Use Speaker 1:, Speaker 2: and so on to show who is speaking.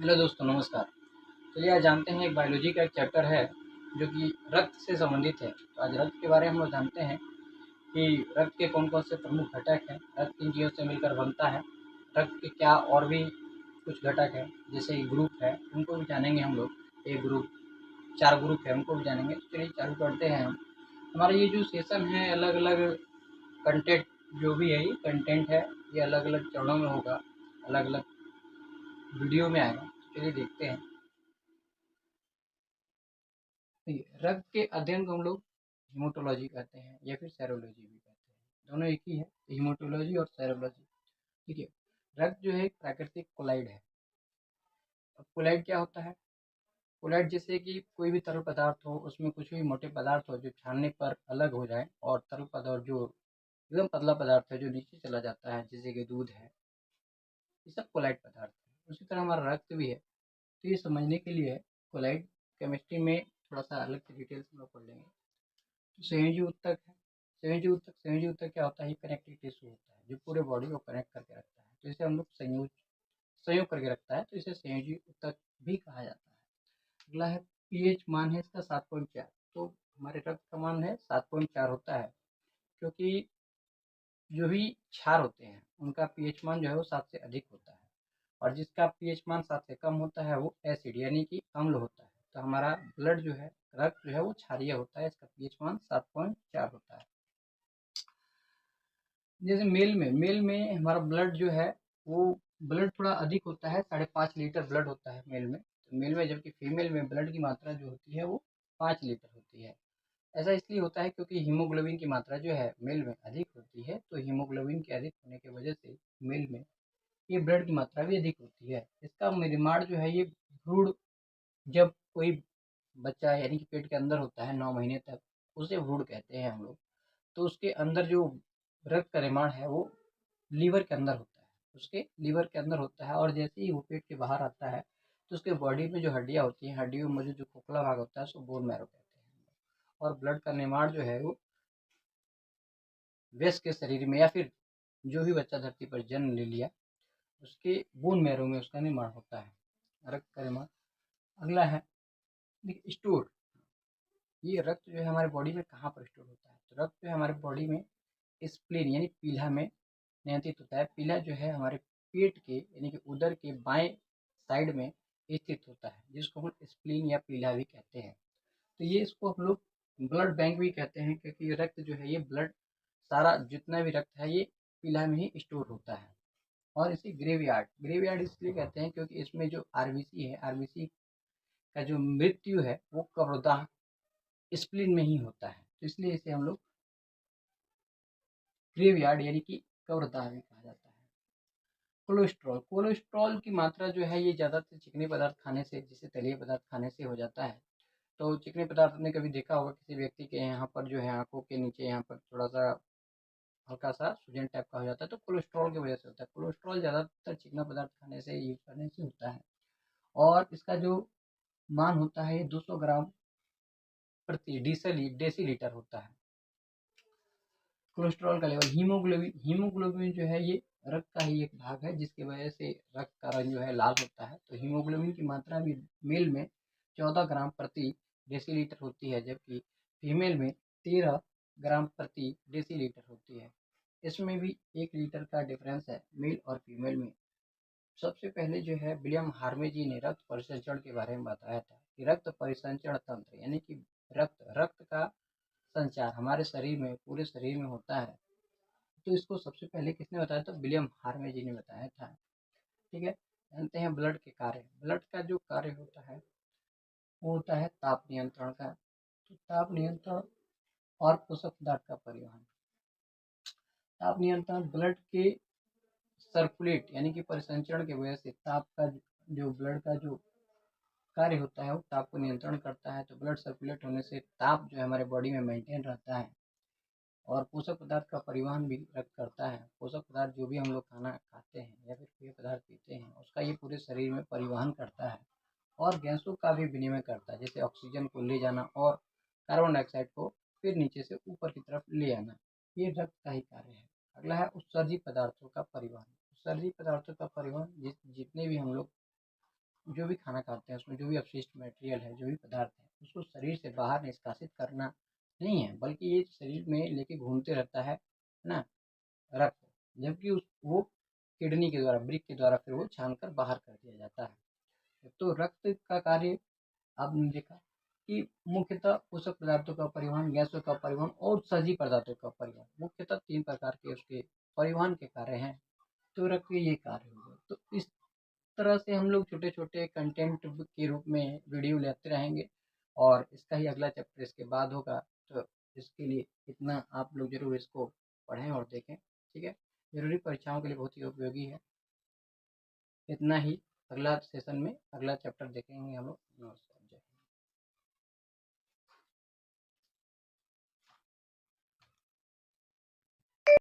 Speaker 1: Hello दोस्तों, नमस्कार। चलिए आज जानते हैं एक बायोलॉजी का एक चैप्टर है जो कि रक्त से संबंधित है। तो आज रक्त के बारे में हम लोग जानते हैं कि रक्त के कौन-कौन से प्रमुख घटक हैं, रक्त किन चीज़ों से मिलकर बनता है, रक्त के क्या और भी कुछ घटक हैं, जैसे ग्रुप है, उनको भी जानेंगे हम लोग। एक ग्रुप, 4 ग्रुप है, उनको भी जानेंगे। तो चलिए चालू करते हैं हम। हमारा ये जो सेशन है अलग-अलग कंटेंट जो भी है ये कंटेंट है, ये अलग-अलग चरणों में होगा, अलग-अलग वीडियो में आएगा। चलिए देखते हैं। देखिए, रक्त के अध्ययन को हम लोग हीमोटोलॉजी कहते हैं या फिर सेरोलॉजी भी कहते हैं। दोनों एक ही है, हीमोटोलॉजी और सेरोलॉजी। ठीक है। रक्त जो है एक प्राकृतिक कोलाइड है। अब कोलाइड क्या होता है? कोलाइड जैसे कि कोई भी तरल पदार्थ हो, उसमें कुछ भी मोटे पदार्थ हो जो छानने पर अलग हो जाए, और तरल पदार्थ जो एकदम पतला पदार्थ है जो नीचे चला जाता है, जैसे कि दूध है, ये सब कोलाइड पदार्थ है। उसी तरह हमारा रक्त भी है। तो ये समझने के लिए कोलाइड केमिस्ट्री में थोड़ा सा अलग से डिटेल्स हम लोग पढ़ लेंगे। तो संयोजी ऊतक है। संयोजी ऊतक क्या होता है? ये कनेक्टिव टिश्यू होता है जो पूरे बॉडी को कनेक्ट करके रखता है। तो इसे हम लोग संयोग करके रखता है, तो इसे संयोजी ऊतक भी कहा जाता है। अगला है पीएच मान है इसका 7.4। तो हमारे रक्त का मान है 7.4 होता है, क्योंकि जो भी क्षार होते हैं उनका पीएच मान जो है वो 7 से अधिक होता है, और जिसका पीएच मान 7 से कम होता है वो एसिड यानी कि अम्ल होता है। तो हमारा ब्लड जो है, रक्त जो है वो क्षारीय होता है, इसका पीएच मान 7.4 होता है। जैसे मेल में हमारा ब्लड जो है वो ब्लड थोड़ा अधिक होता है, 5.5 लीटर ब्लड होता है मेल में। तो मेल में, जबकि फीमेल में ब्लड की मात्रा जो होती है वो 5 लीटर होती है। ऐसा इसलिए होता है क्योंकि हीमोग्लोबिन की मात्रा जो है मेल में अधिक होती है। तो हीमोग्लोबिन के अधिक होने की वजह से मेल में ये ब्लड की मात्रा भी अधिक होती है। इसका निर्माण जो है ये भ्रूण, जब कोई बच्चा यानी कि पेट के अंदर होता है 9 महीने तक, उसे भ्रूण कहते हैं हम लोग। तो उसके अंदर जो रक्त का निर्माण है वो लीवर के अंदर होता है, उसके लीवर के अंदर होता है। और जैसे ही वो पेट के बाहर आता है तो उसके बॉडी में जो हड्डियाँ होती हैं, हड्डियों में मौजूद जो खोखला भाग होता है उसको बोन मैरो कहते हैं। और ब्लड का निर्माण जो है वो वयस्क के शरीर में, या फिर जो भी बच्चा धरती पर जन्म ले लिया, उसके बोन मैरो में उसका निर्माण होता है, रक्त का निर्माण। अगला है स्टोर। ये रक्त जो है हमारे बॉडी में कहाँ पर स्टोर होता है? तो रक्त जो है हमारे बॉडी में स्प्लीन यानी पीला में नियंत्रित होता है। पीला जो है हमारे पेट के यानी कि उदर के बाएं साइड में स्थित होता है, जिसको हम स्प्लीन या पीला भी कहते हैं। तो ये इसको हम लोग ब्लड बैंक भी कहते हैं, क्योंकि ये रक्त जो है ये ब्लड, सारा जितना भी रक्त है ये पीला में ही स्टोर होता है। और इसे ग्रेवयार्ड ग्रेवयार्ड इसलिए कहते हैं क्योंकि इसमें जो आरबीसी है, आरबीसी का जो मृत्यु है वो कब्रदाह स्प्लीन में ही होता है। तो इसलिए इसे हम लोग ग्रेवयार्ड यानी कि कब्रदाह भी कहा जाता है। कोलेस्ट्रॉल की मात्रा जो है ये ज़्यादातर चिकने पदार्थ खाने से, जैसे तलीय पदार्थ खाने से हो जाता है। तो चिकने पदार्थ आपने कभी देखा होगा किसी व्यक्ति के यहाँ पर जो है आंखों के नीचे यहाँ पर थोड़ा सा हल्का सा सूजन टाइप का हो जाता है, तो कोलेस्ट्रॉल की वजह से होता है। कोलेस्ट्रॉल ज़्यादातर चिकना पदार्थ खाने से, यूज करने से होता है। और इसका जो मान होता है ये 200 ग्राम प्रति डेसीलीटर होता है। कोलेस्ट्रॉल का लेवल, हीमोग्लोबिन जो है ये रक्त का ही एक भाग है, जिसकी वजह से रक्त का रंग जो है लाल होता है। तो हीमोग्लोबिन की मात्रा भी मेल में 14 ग्राम प्रति डेसीलीटर होती है, जबकि फीमेल में 13 ग्राम प्रति डेसीलीटर होती है। इसमें भी 1 लीटर का डिफरेंस है मेल और फीमेल में। सबसे पहले जो है विलियम हार्वे जी ने रक्त परिसंचरण के बारे में बताया था कि रक्त परिसंचरण तंत्र यानी कि रक्त का संचार हमारे शरीर में, पूरे शरीर में होता है। तो इसको सबसे पहले किसने बताया? तो विलियम हार्वे जी ने बताया था। ठीक है। जानते हैं ब्लड के कार्य। ब्लड का जो कार्य होता है वो होता है ताप नियंत्रण का। तो ताप नियंत्रण और पोषक पदार्थ का परिवहन। ताप नियंत्रण ब्लड के सर्कुलेट यानी कि परिसंचरण की वजह से ताप का जो ब्लड का जो कार्य होता है वो ताप को नियंत्रण करता है। तो ब्लड सर्कुलेट होने से ताप जो है हमारे बॉडी में मेंटेन रहता है। और पोषक पदार्थ का परिवहन भी रक्त करता है। पोषक पदार्थ जो भी हम लोग खाना खाते हैं या फिर पेय पदार्थ पीते हैं, उसका ये पूरे शरीर में परिवहन करता है। और गैसों का भी विनिमय करता है, जैसे ऑक्सीजन को ले जाना और कार्बन डाइऑक्साइड को फिर नीचे से ऊपर की तरफ ले आना, ये रक्त का ही कार्य है। अगला है उत्सर्जित पदार्थों का परिवहन। उत्सर्जित पदार्थों का परिवहन जितने भी हम लोग जो भी खाना खाते हैं उसमें जो भी अपशिष्ट मटेरियल है, जो भी पदार्थ है, उसको शरीर से बाहर निष्कासित करना नहीं है, बल्कि ये शरीर में लेके घूमते रहता है ना, रक्त। जबकि उस वो किडनी के द्वारा, वृक्क के द्वारा फिर वो छान कर बाहर कर दिया जाता है। तो रक्त का कार्य आपने देखा कि मुख्यतः पोषक पदार्थों का परिवहन, गैसों का परिवहन और सजीव पदार्थों का परिवहन, मुख्यतः 3 प्रकार के उसके परिवहन के कार्य हैं। तो रक्त के ये कार्य हो गए। तो इस तरह से हम लोग छोटे-छोटे कंटेंट के रूप में वीडियो लेते रहेंगे और इसका ही अगला चैप्टर इसके बाद होगा। तो इसके लिए इतना आप लोग ज़रूर इसको पढ़ें और देखें, ठीक है? ज़रूरी परीक्षाओं के लिए बहुत ही उपयोगी है। इतना ही, अगला सेशन में अगला चैप्टर देखेंगे हम लोग। नमस्कार।